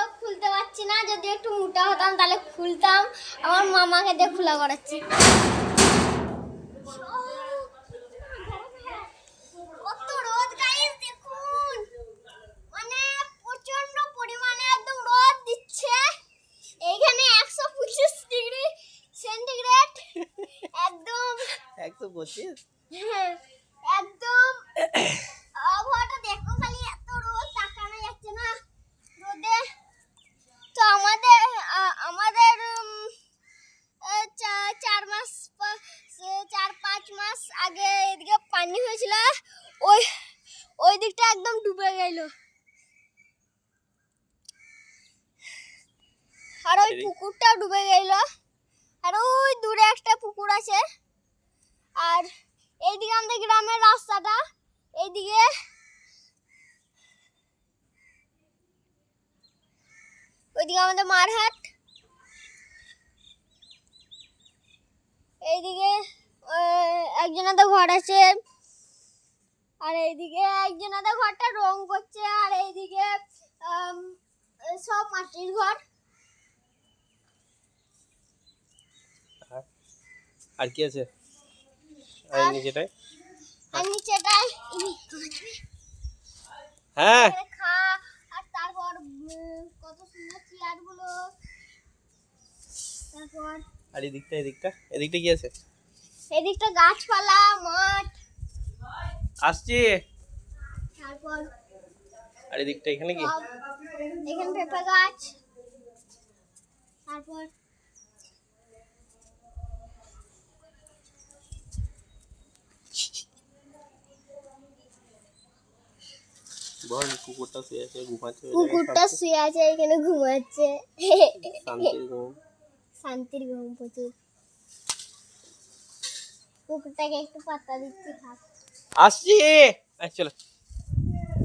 গুলো খুলতে পারছি না, যদি একটু মোটা হতাম তাহলে খুলতাম। আমার মামাকে দিয়ে খোলা করাচ্ছি। কত রোদ গাইস, দেখুন, মানে প্রচন্ড পরিমাণে একদম রোদ দিচ্ছে। এইখানে 125 ডিগ্রি সেন্টিগ্রেড, একদম 125। হ্যাঁ, একদম আবহাওয়াটা দেখো, খালি এত রোদ, তাকানো যাচ্ছে না রোদে। তো আমাদের আমাদের 4-5 মাস আগে এদিকে পানি হয়েছিল, ওই ওই দিকটা একদম ডুবে গেল। আর ওই পুকুরটা ডুবে গেল। আর ওই দূরে একটা পুকুর আছে। আর এইদিকে আমাদের গ্রামের রাস্তাটা, এইদিকে ওইদিকে আমাদের মারহাট, এইদিকে একজনাদের ঘর আছে। আর এইদিকে একজনাদের ঘরটা রং করছে। আর এইদিকে সব মাটির ঘর। আর কি আছে? আর নিচেটায়? আর নিচেটায় হ্যাঁ, খা। আর তারপর কত সুন্দর চেয়ার গুলো। তারপর আর এদিকটা কি আছে? এদিকটা গাছপালা, মাঠ। আসছি। তারপর আর এদিকটা এখানে কি? এখানে পেঁপে গাছ। তারপর বল, কুকুরটা শুয়ে আছে, ঘুমাচ্ছে। কুকুরটা শুয়ে আছে এখানে, ঘুমাচ্ছে। শান্তির ঘুম। শান্তির ঘুম প্রচুর। কুকুরটাকে একটু পাতা দিচ্ছি, থাক। আসছি। চলো।